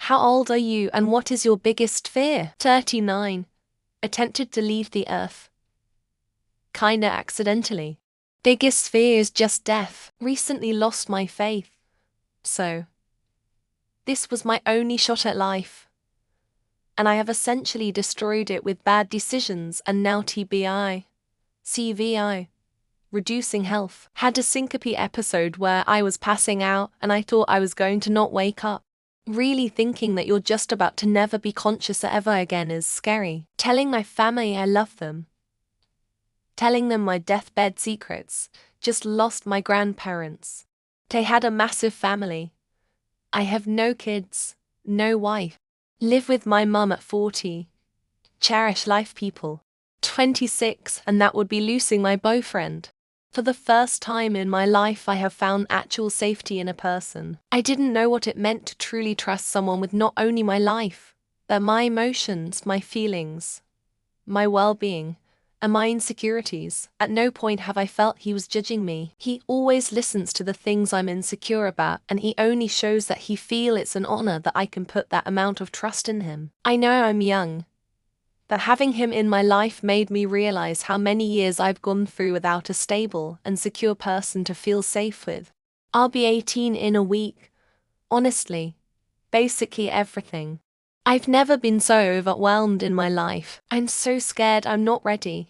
How old are you and what is your biggest fear? 39. Attempted to leave the earth. Kinda accidentally. Biggest fear is just death. Recently lost my faith. So, this was my only shot at life. And I have essentially destroyed it with bad decisions and now TBI. CVI. Reducing health. Had a syncope episode where I was passing out and I thought I was going to not wake up. Really thinking that you're just about to never be conscious ever again is scary. Telling my family I love them. Telling them my deathbed secrets. Just lost my grandparents. They had a massive family. I have no kids, no wife. Live with my mum at 40. Cherish life people. 26, and that would be losing my boyfriend. For the first time in my life I have found actual safety in a person. I didn't know what it meant to truly trust someone with not only my life, but my emotions, my feelings, my well-being, and my insecurities. At no point have I felt he was judging me. He always listens to the things I'm insecure about, and he only shows that he feels it's an honor that I can put that amount of trust in him. I know I'm young, but having him in my life made me realize how many years I've gone through without a stable and secure person to feel safe with. I'll be 18 in a week. Honestly, basically everything. I've never been so overwhelmed in my life. I'm so scared I'm not ready.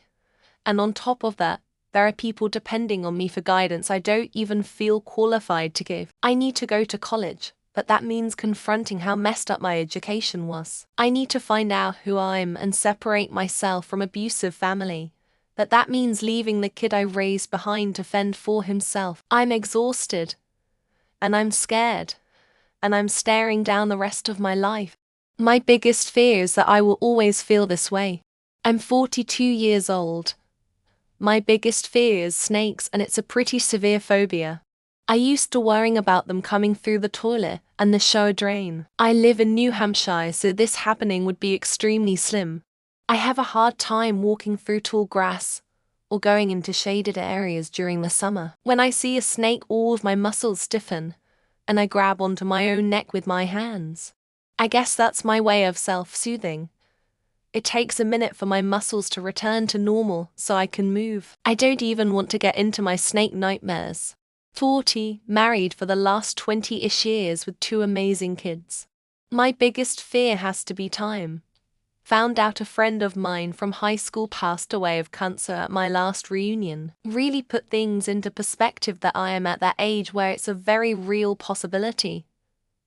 And on top of that, there are people depending on me for guidance I don't even feel qualified to give. I need to go to college, but that means confronting how messed up my education was. I need to find out who I'm and separate myself from abusive family. But that means leaving the kid I raised behind to fend for himself. I'm exhausted. And I'm scared. And I'm staring down the rest of my life. My biggest fear is that I will always feel this way. I'm 42 years old. My biggest fear is snakes, and it's a pretty severe phobia. I used to worrying about them coming through the toilet and the shower drain. I live in New Hampshire, so this happening would be extremely slim. I have a hard time walking through tall grass or going into shaded areas during the summer. When I see a snake, all of my muscles stiffen, and I grab onto my own neck with my hands. I guess that's my way of self-soothing. It takes a minute for my muscles to return to normal so I can move. I don't even want to get into my snake nightmares. 40, married for the last 20-ish years with 2 amazing kids. My biggest fear has to be time. Found out a friend of mine from high school passed away of cancer at my last reunion. Really put things into perspective that I am at that age where it's a very real possibility.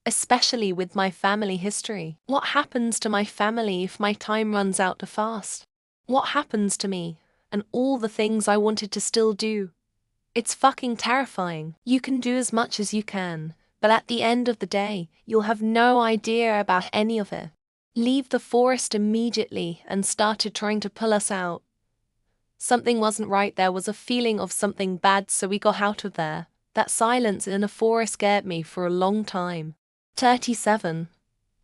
Especially with my family history. What happens to my family if my time runs out too fast? What happens to me and all the things I wanted to still do? It's fucking terrifying. You can do as much as you can, but at the end of the day, you'll have no idea about any of it. Leave the forest immediately and started trying to pull us out. Something wasn't right. There was a feeling of something bad, so we got out of there. That silence in a forest scared me for a long time. 37.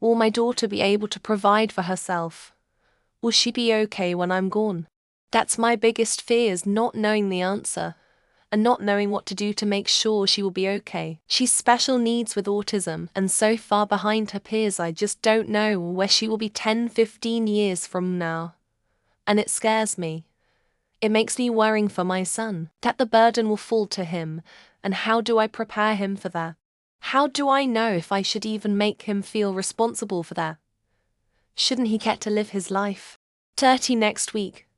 Will my daughter be able to provide for herself? Will she be okay when I'm gone? That's my biggest fear, is not knowing the answer, and not knowing what to do to make sure she will be okay. She's special needs with autism, and so far behind her peers I just don't know where she will be 10-15 years from now. And it scares me. It makes me worrying for my son, that the burden will fall to him, and how do I prepare him for that? How do I know if I should even make him feel responsible for that? Shouldn't he get to live his life? 30 next week.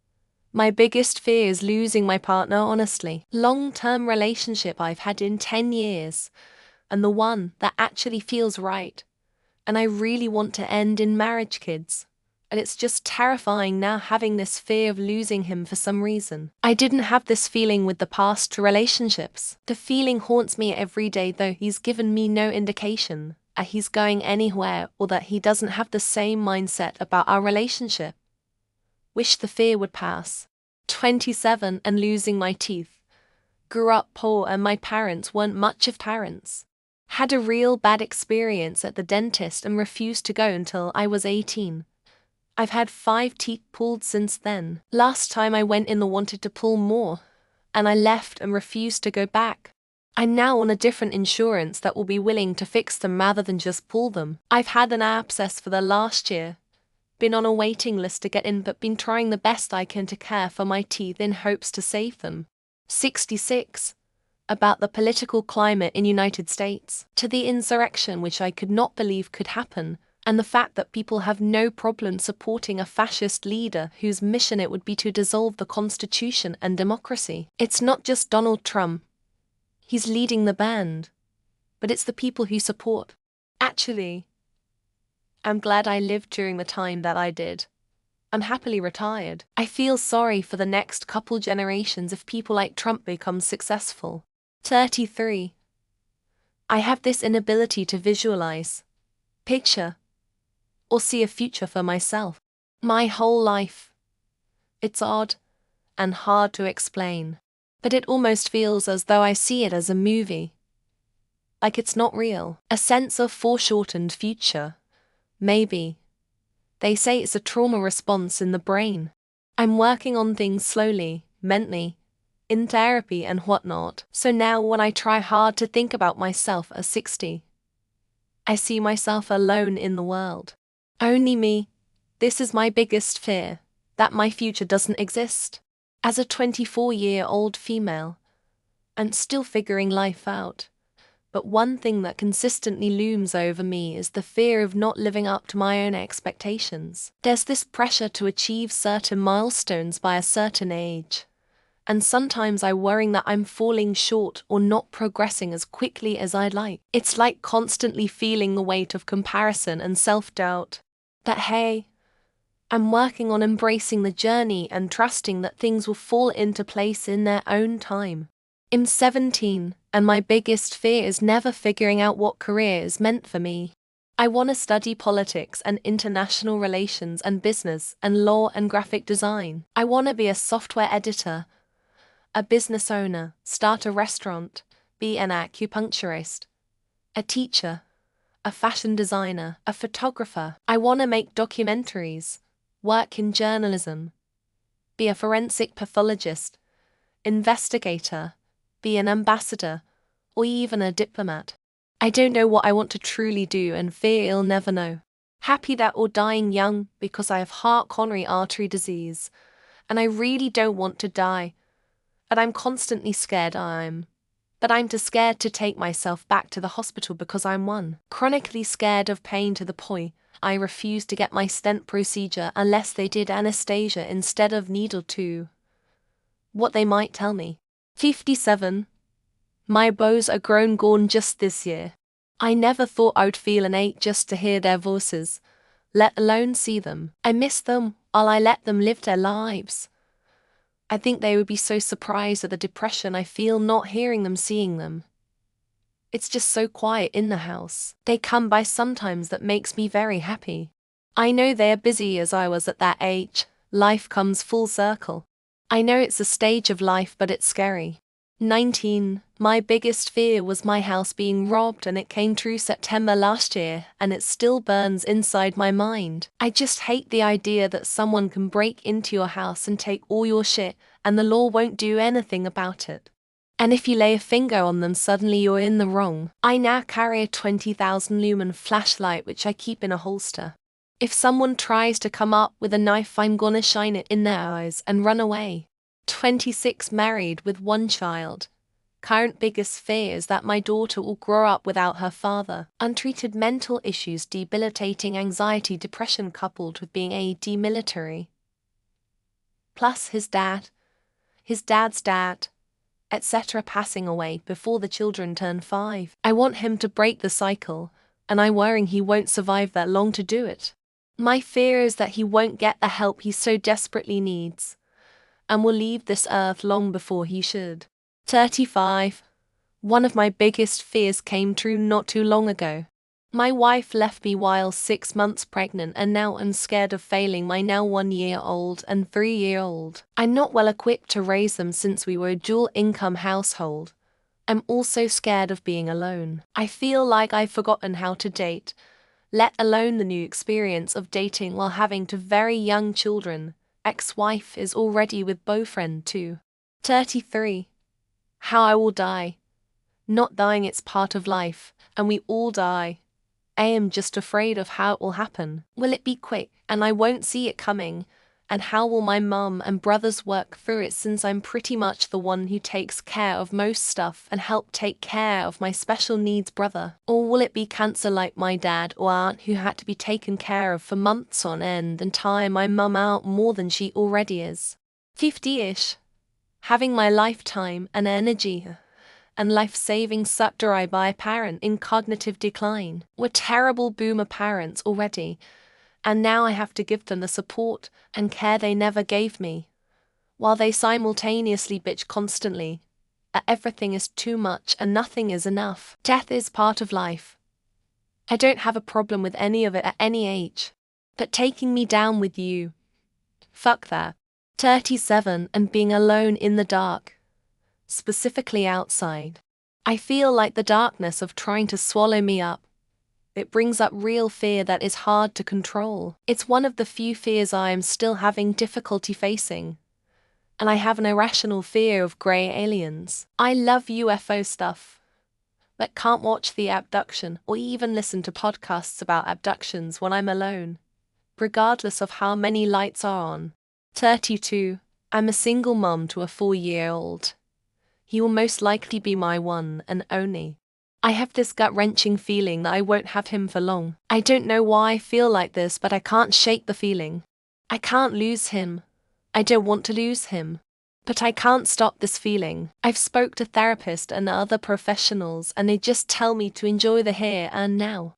My biggest fear is losing my partner, honestly. Long-term relationship I've had in 10 years, and the one that actually feels right. And I really want to end in marriage, kids. And it's just terrifying now having this fear of losing him for some reason. I didn't have this feeling with the past relationships. The feeling haunts me every day, though he's given me no indication that he's going anywhere or that he doesn't have the same mindset about our relationship. Wish the fear would pass. 27 and losing my teeth. Grew up poor and my parents weren't much of parents. Had a real bad experience at the dentist and refused to go until I was 18. I've had 5 teeth pulled since then. Last time I went in, they wanted to pull more, and I left and refused to go back. I'm now on a different insurance that will be willing to fix them rather than just pull them. I've had an abscess for the last year. Been on a waiting list to get in but been trying the best I can to care for my teeth in hopes to save them. 66. About the political climate in United States, to the insurrection which I could not believe could happen, and the fact that people have no problem supporting a fascist leader whose mission it would be to dissolve the Constitution and democracy. It's not just Donald Trump. He's leading the band, but it's the people who support. Actually, I'm glad I lived during the time that I did. I'm happily retired. I feel sorry for the next couple generations if people like Trump become successful. 33. I have this inability to visualize, picture, or see a future for myself. My whole life. It's odd and hard to explain, but it almost feels as though I see it as a movie. Like it's not real. A sense of foreshortened future. Maybe. They say it's a trauma response in the brain. I'm working on things slowly, mentally, in therapy and whatnot, so now when I try hard to think about myself at 60, I see myself alone in the world. Only me. This is my biggest fear, that my future doesn't exist. As a 24-year-old female, I'm still figuring life out. But one thing that consistently looms over me is the fear of not living up to my own expectations. There's this pressure to achieve certain milestones by a certain age. And sometimes I worry that I'm falling short or not progressing as quickly as I'd like. It's like constantly feeling the weight of comparison and self-doubt. But hey, I'm working on embracing the journey and trusting that things will fall into place in their own time. I'm 17, and my biggest fear is never figuring out what career is meant for me. I want to study politics and international relations and business and law and graphic design. I want to be a software editor, a business owner, start a restaurant, be an acupuncturist, a teacher, a fashion designer, a photographer. I want to make documentaries, work in journalism, be a forensic pathologist, investigator, be an ambassador, or even a diplomat. I don't know what I want to truly do and fear I'll never know. Happy that or dying young because I have heart coronary artery disease, and I really don't want to die. And I'm constantly scared but I'm too scared to take myself back to the hospital because I'm chronically scared of pain to the point I refuse to get my stent procedure unless they did anesthesia instead of needle too. What they might tell me. 57. My bows are grown gone just this year. I never thought I'd feel an ache just to hear their voices, let alone see them. I miss them while I let them live their lives. I think they would be so surprised at the depression I feel not hearing them, seeing them. It's just so quiet in the house. They come by sometimes that makes me very happy. I know they are busy as I was at that age. Life comes full circle. I know it's a stage of life, but it's scary. 19. My biggest fear was my house being robbed, and it came true September last year, and it still burns inside my mind. I just hate the idea that someone can break into your house and take all your shit, and the law won't do anything about it. And if you lay a finger on them, suddenly you're in the wrong. I now carry a 20,000 lumen flashlight which I keep in a holster. If someone tries to come up with a knife, I'm gonna shine it in their eyes and run away. 26, married with one child. Current biggest fear is that my daughter will grow up without her father. Untreated mental issues, debilitating anxiety, depression coupled with being a demilitary. Plus his dad's dad, etc. passing away before the children turn 5. I want him to break the cycle, and I'm worrying he won't survive that long to do it. My fear is that he won't get the help he so desperately needs, and will leave this earth long before he should. 35. One of my biggest fears came true not too long ago. My wife left me while 6 months pregnant, and now I'm scared of failing my now 1-year-old and 3-year-old. I'm not well equipped to raise them since we were a dual-income household. I'm also scared of being alone. I feel like I've forgotten how to date, let alone the new experience of dating while having 2 very young children. Ex-wife is already with boyfriend too. 33. How I will die. Not dying, it's part of life, and we all die. I am just afraid of how it will happen. Will it be quick, and I won't see it coming? And how will my mum and brothers work through it, since I'm pretty much the one who takes care of most stuff and help take care of my special needs brother? Or will it be cancer like my dad or aunt, who had to be taken care of for months on end and tire my mum out more than she already is? 50-ish. Having my lifetime and energy and life-saving sucked dry by a parent in cognitive decline. We're terrible boomer parents already, and now I have to give them the support and care they never gave me, while they simultaneously bitch constantly. Everything is too much and nothing is enough. Death is part of life. I don't have a problem with any of it at any age. But taking me down with you, fuck that. 37 and being alone in the dark, specifically outside. I feel like the darkness of trying to swallow me up. It brings up real fear that is hard to control. It's one of the few fears I am still having difficulty facing. And I have an irrational fear of grey aliens. I love UFO stuff, but can't watch the abduction or even listen to podcasts about abductions when I'm alone, regardless of how many lights are on. 32. I'm a single mom to a 4-year-old. He will most likely be my one and only. I have this gut-wrenching feeling that I won't have him for long. I don't know why I feel like this, but I can't shake the feeling. I can't lose him. I don't want to lose him. But I can't stop this feeling. I've spoke to therapists and other professionals, and they just tell me to enjoy the here and now.